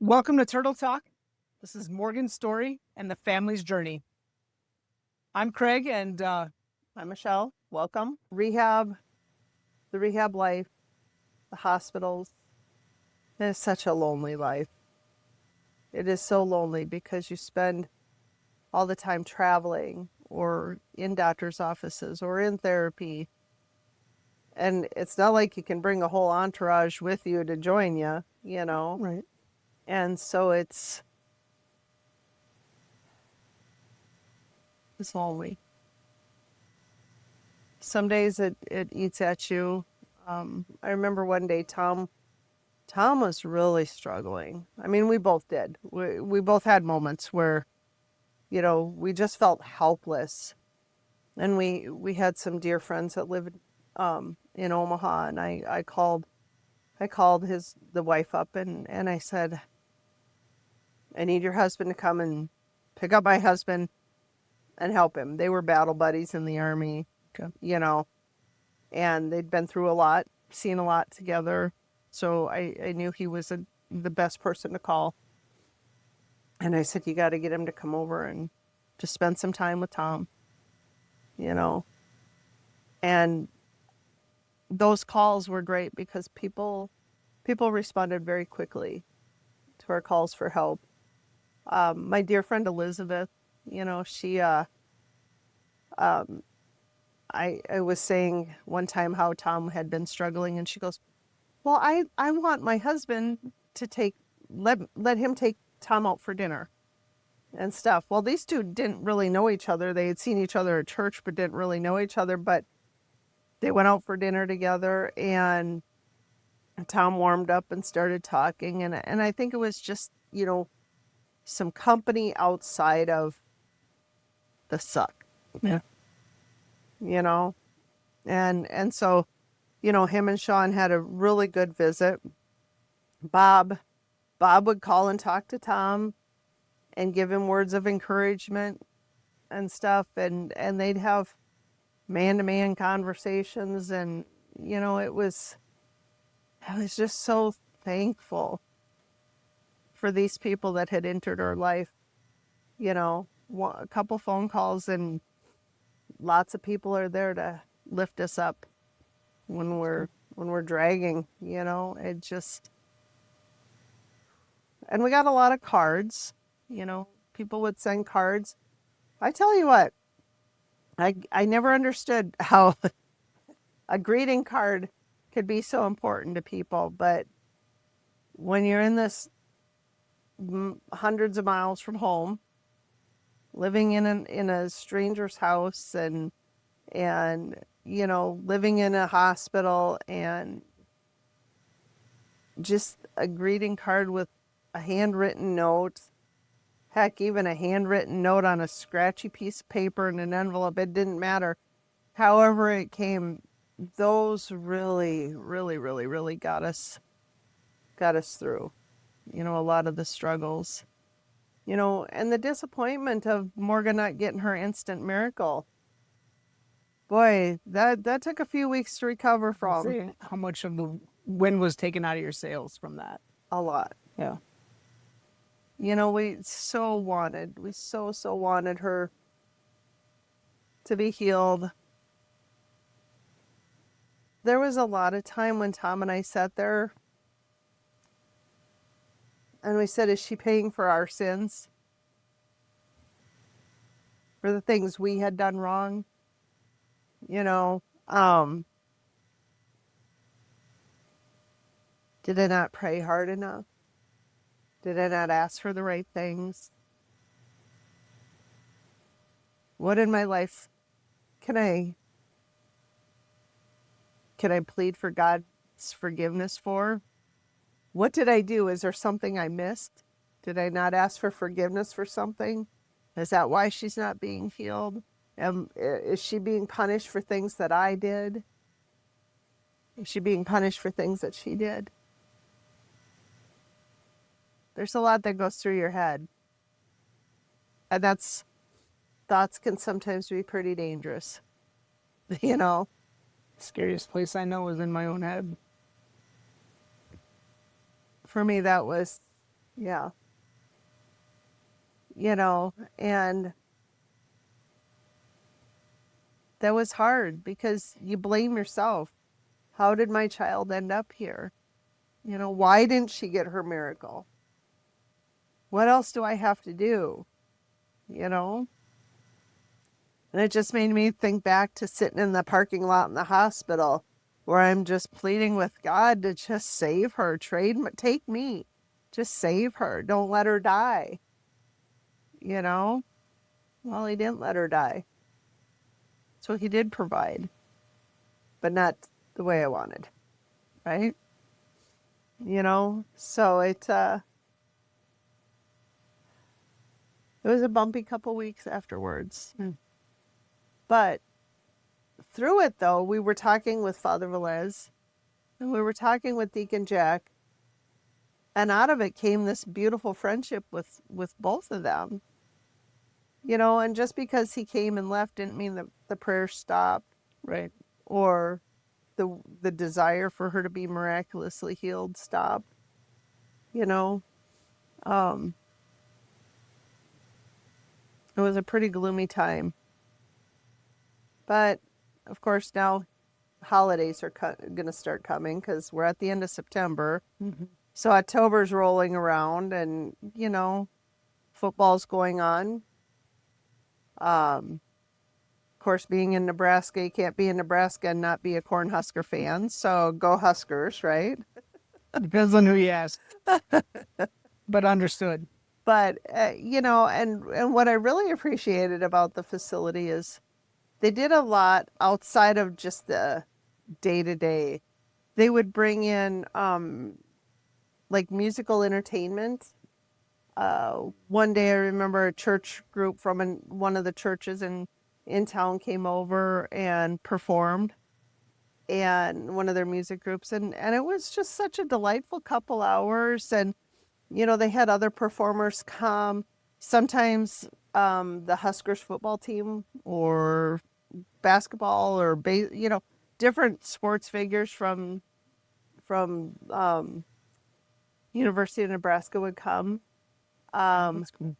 Welcome to Turtle Talk. This is Morgan's story and the family's journey. I'm Craig, and I'm Michelle. Welcome. Rehab, the rehab life, the hospitals. It's such a lonely life. It is so lonely because you spend all the time traveling or in doctor's offices or in therapy. And it's not like you can bring a whole entourage with you to join you. right. And so it's lonely. Some days it eats at you. I remember one day Tom was really struggling. I mean, we both did. We both had moments where, we just felt helpless. And we had some dear friends that lived in Omaha, and I called the wife up, and I said, I need your husband to come and pick up my husband and help him. They were battle buddies in the Army, Okay. And they'd been through a lot, seen a lot together. So I knew he was the best person to call. And I said, you got to get him to come over and just spend some time with Tom, you know. And those calls were great because people responded very quickly to our calls for help. My dear friend Elizabeth, she I was saying one time how Tom had been struggling, and she goes, well, I want my husband to let him take Tom out for dinner and stuff. Well, these two didn't really know each other. They had seen each other at church, but didn't really know each other. But they went out for dinner together, and Tom warmed up and started talking. And I think it was just, some company outside of the suck, Yeah. you know? And so, him and Sean had a really good visit. Bob, Bob would call and talk to Tom and give him words of encouragement and stuff. And they'd have man-to-man conversations, and I was just so thankful for these people that had entered our life. A couple phone calls, and lots of people are there to lift us up when we're dragging. It just, and we got a lot of cards. People would send cards. I tell you what, I never understood how a greeting card could be so important to people, but when you're in this hundreds of miles from home, living in a stranger's house, and living in a hospital, and just a greeting card with a handwritten note, heck, even a handwritten note on a scratchy piece of paper in an envelope, it didn't matter. However it came, those really, really, really, really got us through, a lot of the struggles. And the disappointment of Morgan not getting her instant miracle. Boy, that took a few weeks to recover from. See how much of the wind was taken out of your sails from that. A lot. Yeah. We so wanted her to be healed. There was a lot of time when Tom and I sat there and we said, is she paying for our sins? For the things we had done wrong? You know, um, did I not pray hard enough? Did I not ask for the right things? What in my life can I plead for God's forgiveness for? What did I do? Is there something I missed? Did I not ask for forgiveness for something? Is that why she's not being healed? Is she being punished for things that I did? Is she being punished for things that she did? There's a lot that goes through your head. And thoughts can sometimes be pretty dangerous. You know? Scariest place I know is in my own head. For me, that was Yeah. You know, and that was hard because you blame yourself. How did my child end up here? You know, why didn't she get her miracle? What else do I have to do? You know? And it just made me think back to sitting in the parking lot in the hospital where I'm just pleading with God to just save her, take me, just save her. Don't let her die. You know? Well, he didn't let her die. So he did provide, but not the way I wanted, right? You know? So it was a bumpy couple weeks afterwards. But through it though, we were talking with Father Velez and we were talking with Deacon Jack, and out of it came this beautiful friendship with both of them. You know, and just because he came and left didn't mean that the prayer stopped. Right. Or the desire for her to be miraculously healed stopped. You know, um, it was a pretty gloomy time. But of course, now holidays are going to start coming because we're at the end of September. Mm-hmm. So October's rolling around, and you know, football's going on. Of course, being in Nebraska, you can't be in Nebraska and not be a Cornhusker fan. So go Huskers, right? Depends on who you ask, but understood. But you know, and what I really appreciated about the facility is they did a lot outside of just the day to day. They would bring in like musical entertainment. One day I remember a church group from one of the churches in town came over and performed, and one of their music groups, and it was just such a delightful couple hours. And you know, they had other performers come. Sometimes the Huskers football team or basketball or you know, different sports figures from University of Nebraska would come. That's cool.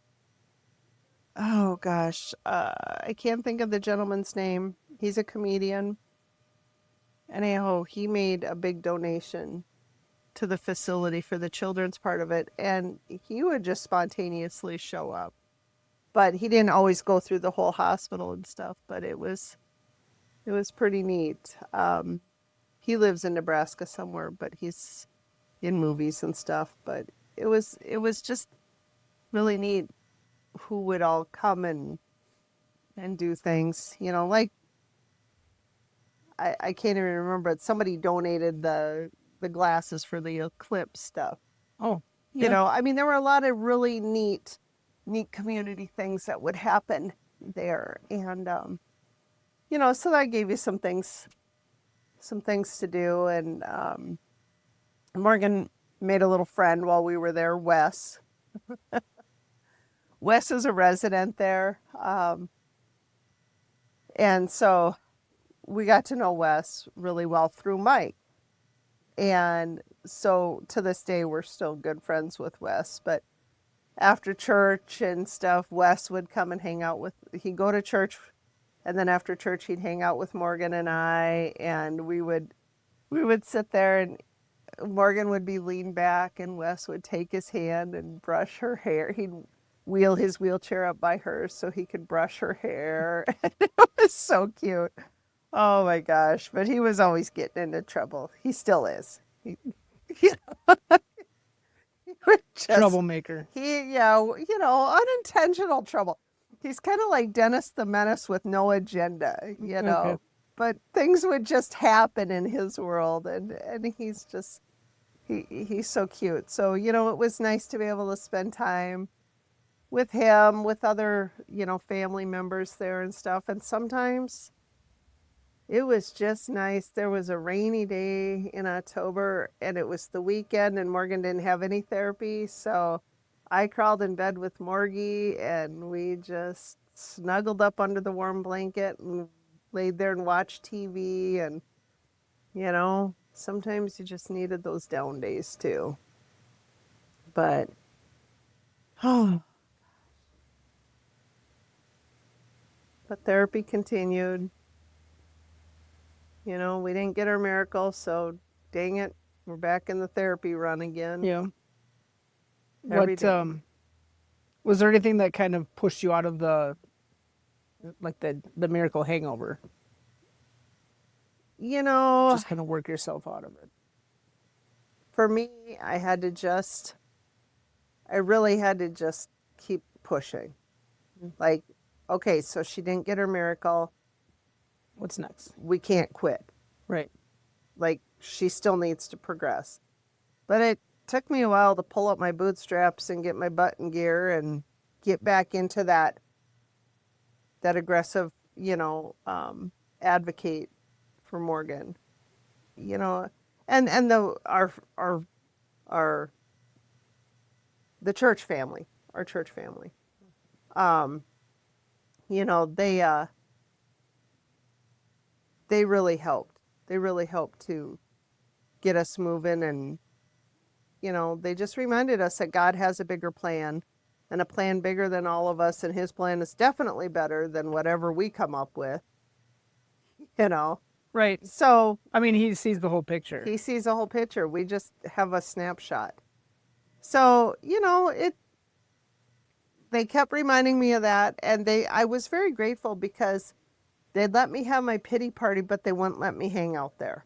Oh gosh, I can't think of the gentleman's name. He's a comedian. Anyhow, he made a big donation to the facility for the children's part of it, and he would just spontaneously show up. But he didn't always go through the whole hospital and stuff, but it was pretty neat. He lives in Nebraska somewhere, but he's in movies and stuff. But it was just really neat who would all come and do things. You know, like I can't even remember it. Somebody donated the glasses for the eclipse stuff. Oh, You yeah. know, I mean, there were a lot of really neat community things that would happen there, and you know, so that gave you some things to do. And Morgan made a little friend while we were there, Wes. Wes is a resident there, and so we got to know Wes really well through Mike. And so to this day, we're still good friends with Wes. But after church and stuff, Wes would come and hang out he'd go to church, and then after church, he'd hang out with Morgan and I, and we would sit there, and Morgan would be leaned back, and Wes would take his hand and brush her hair. He'd wheel his wheelchair up by hers so he could brush her hair. It was so cute. Oh my gosh. But he was always getting into trouble. He still is. He would just, Troublemaker. yeah, you know, unintentional trouble. He's kind of like Dennis the Menace with no agenda, you know. Okay. But things would just happen in his world, and he's just he's so cute. So, you know, it was nice to be able to spend time with him, with other, you know, family members there and stuff. And sometimes it was just nice. There was a rainy day in October, and it was the weekend, and Morgan didn't have any therapy. So I crawled in bed with Morgie, and we just snuggled up under the warm blanket and laid there and watched TV. And, you know, sometimes you just needed those down days too. But But therapy continued. You know, we didn't get our miracle, so dang it, we're back in the therapy run again Yeah. every What day. was there anything that kind of pushed you out of the miracle hangover? You know, Just kind of work yourself out of it. for me, I really had to just keep pushing. Like, okay, so she didn't get her miracle. What's next? We can't quit. Right. Like, she still needs to progress. But it took me a while to pull up my bootstraps and get my butt in gear and get back into that aggressive, advocate for Morgan. You know, and our the church family, our church family. Um, you know, they really helped. They really helped to get us moving, and they just reminded us that God has a bigger plan, and a plan bigger than all of us, and his plan is definitely better than whatever we come up with, you know. Right. So I mean, he sees the whole picture. he sees a whole picture. We just have a snapshot. So, they kept reminding me of that, and I was very grateful because they'd let me have my pity party, but they wouldn't let me hang out there.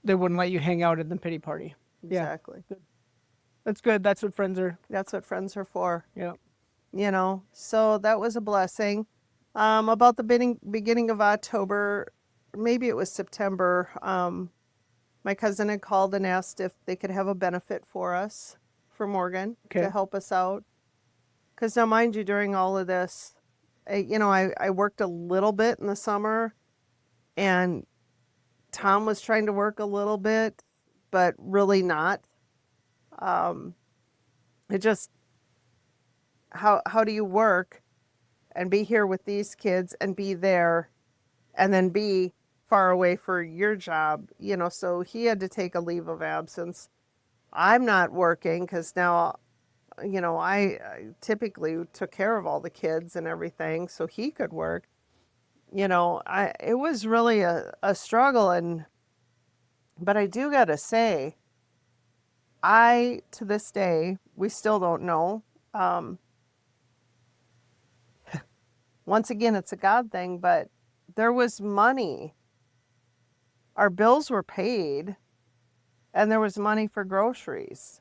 They wouldn't let you hang out at the pity party. Exactly. Yeah. That's good. That's what friends are. That's what friends are for. Yeah. So that was a blessing. About the beginning of October, maybe it was September, my cousin had called and asked if they could have a benefit for us, for Morgan, Okay. to help us out. Because now, mind you, during all of this, I worked a little bit in the summer, and Tom was trying to work a little bit, but really not. It just, how do you work and be here with these kids and be there and then be far away for your job? So he had to take a leave of absence. I'm not working because now, I typically took care of all the kids and everything so he could work. It was really a struggle, but I do gotta say, to this day, we still don't know. Um, Once again, it's a God thing, but there was money. Our bills were paid, and there was money for groceries.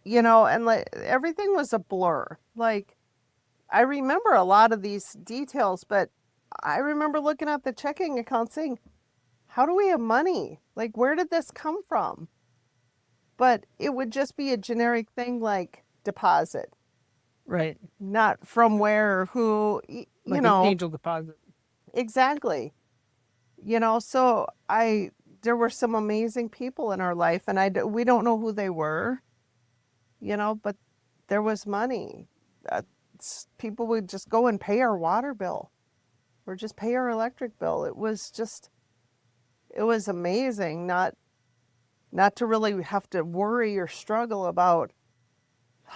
And like everything was a blur. Like, I remember a lot of these details, but I remember looking at the checking account saying, how do we have money? Like, where did this come from? But it would just be a generic thing like deposit, Right. not from where or who, Like an angel deposit. Exactly. So there were some amazing people in our life, and we don't know who they were, but there was money. People would just go and pay our water bill or just pay our electric bill. It was amazing not to really have to worry or struggle about,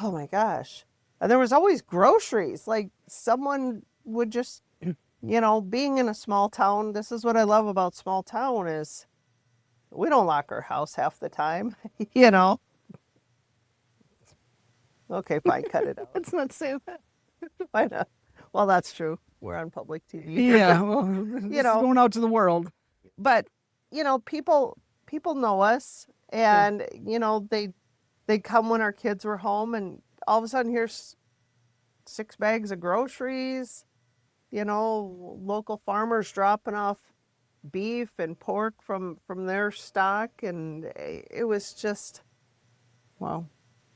oh my gosh. And there was always groceries. Like someone would just, being in a small town, this is what I love about small town is we don't lock our house half the time, you know. Okay, fine, cut it out. Let's not say that. Why not? Well, that's true. We're on public TV. Yeah. Well, this is going out to the world. But people know us, and they come when our kids were home, and all of a sudden here's 6 bags of groceries. Local farmers dropping off beef and pork from their stock, and it was just, wow.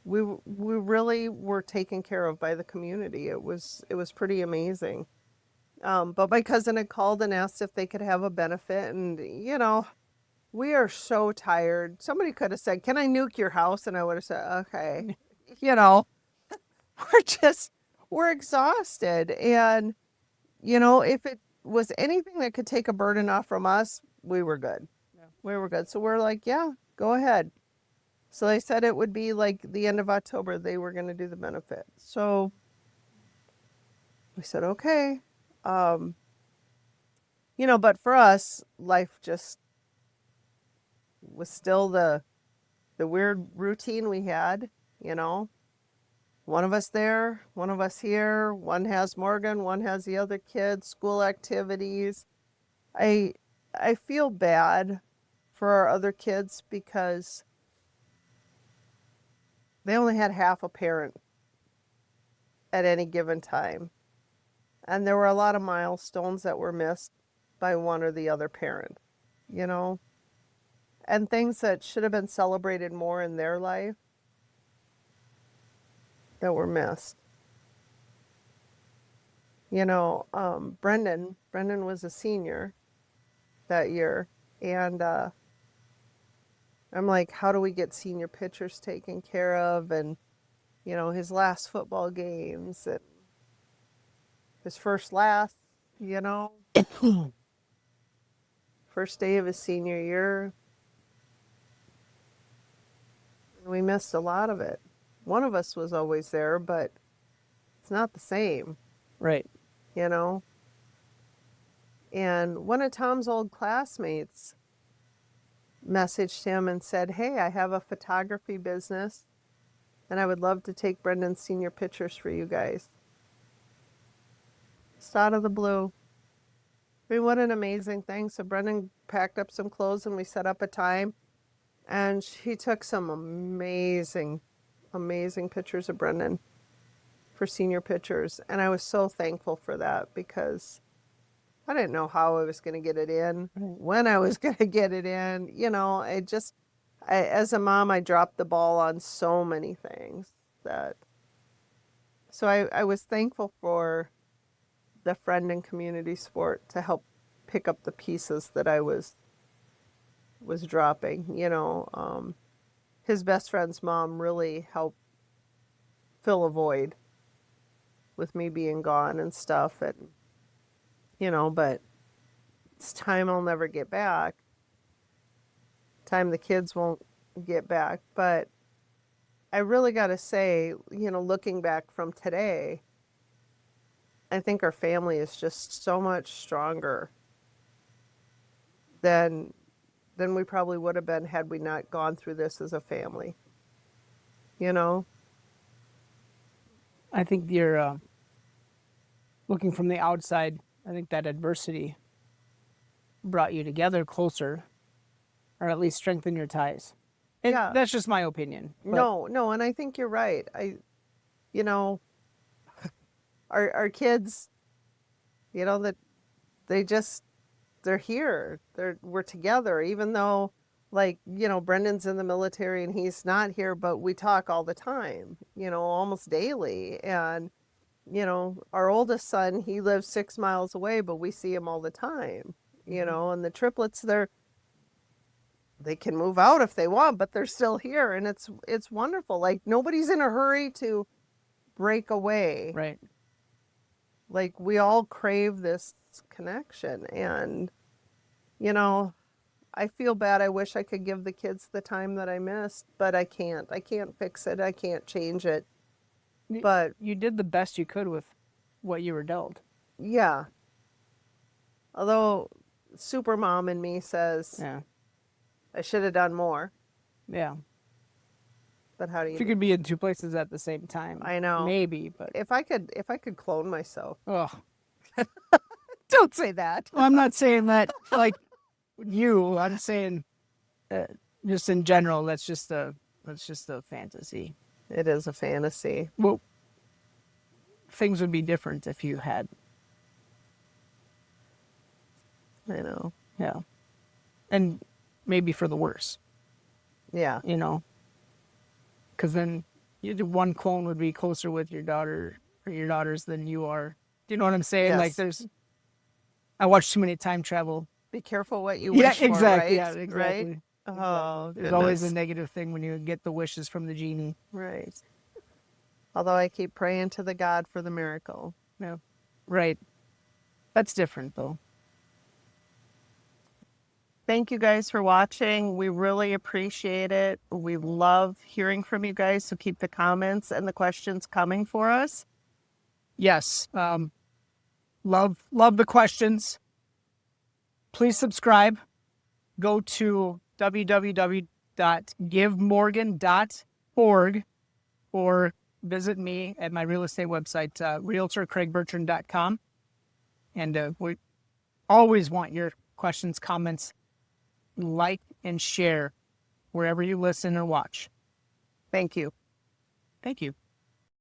We really were taken care of by the community. It was pretty amazing. But my cousin had called and asked if they could have a benefit, and we are so tired. Somebody could have said, "Can I nuke your house?" And I would have said, "Okay." We're exhausted, and if it was anything that could take a burden off from us, we were good. Yeah. We were good. So we're like, "Yeah, go ahead." So they said it would be like the end of October they were going to do the benefit. So we said, okay. But for us, life just was still the weird routine we had, you know. One of us there, one of us here, one has Morgan, one has the other kids, school activities. I I feel bad for our other kids because they only had half a parent at any given time. And there were a lot of milestones that were missed by one or the other parent, you know, and things that should have been celebrated more in their life that were missed. Brendan was a senior that year, and I'm like, how do we get senior pictures taken care of? And, his last football games and his you know, first day of his senior year. We missed a lot of it. One of us was always there, but it's not the same, Right. you know? And one of Tom's old classmates messaged him and said, hey, I have a photography business and I would love to take Brendan's senior pictures for you guys. Just out of the blue. I mean, what an amazing thing. So Brendan packed up some clothes and we set up a time. And he took some amazing, amazing pictures of Brendan for senior pictures. And I was so thankful for that because I didn't know how I was going to get it in, when I was going to get it in. As a mom, I dropped the ball on so many things so I was thankful for the friend and community sport to help pick up the pieces that I was dropping. His best friend's mom really helped fill a void with me being gone and stuff, and but it's time I'll never get back. Time the kids won't get back. But I really got to say, looking back from today, I think our family is just so much stronger than we probably would have been had we not gone through this as a family. You know? I think you're looking from the outside. I think that adversity brought you together closer, or at least strengthened your ties. And Yeah. that's just my opinion. No, and I think you're right. You know, our kids, that they're here. We're together, even though, like, Brendan's in the military and he's not here, but we talk all the time, almost daily. And, our oldest son, he lives 6 miles away, but we see him all the time, and the triplets, they can move out if they want, but they're still here. And it's wonderful. Like, nobody's in a hurry to break away. Right. Like, we all crave this connection. And, I feel bad. I wish I could give the kids the time that I missed, but I can't. I can't fix it. I can't change it. But you did the best you could with what you were dealt. yeah. Although super mom in me says, Yeah. I should have done more. Yeah. But how do you If you could be in two places at the same time, I know. maybe, but if I could clone myself. oh, Don't say that. well, I'm not saying that like you. I'm saying just in general. That's just a fantasy. It is a fantasy. Well, things would be different if you had. I know. Yeah. And maybe for the worse. Yeah. Because then one clone would be closer with your daughter or your daughters than you are. Do you know what I'm saying? Yes. Like I watch too many time travel. Be careful what you Yeah, wish for, exactly. right? Yeah, exactly. Right? Oh, There's always a goodness. negative thing when you get the wishes from the genie. Right. Although I keep praying to the God for the miracle. Yeah. Right. That's different though. Thank you guys for watching. We really appreciate it. We love hearing from you guys, so keep the comments and the questions coming for us. Yes. Love the questions. Please subscribe. Go to www.givemorgan.org or visit me at my real estate website, realtorcraigbertrand.com. And we always want your questions, comments, like, and share wherever you listen or watch. Thank you. Thank you.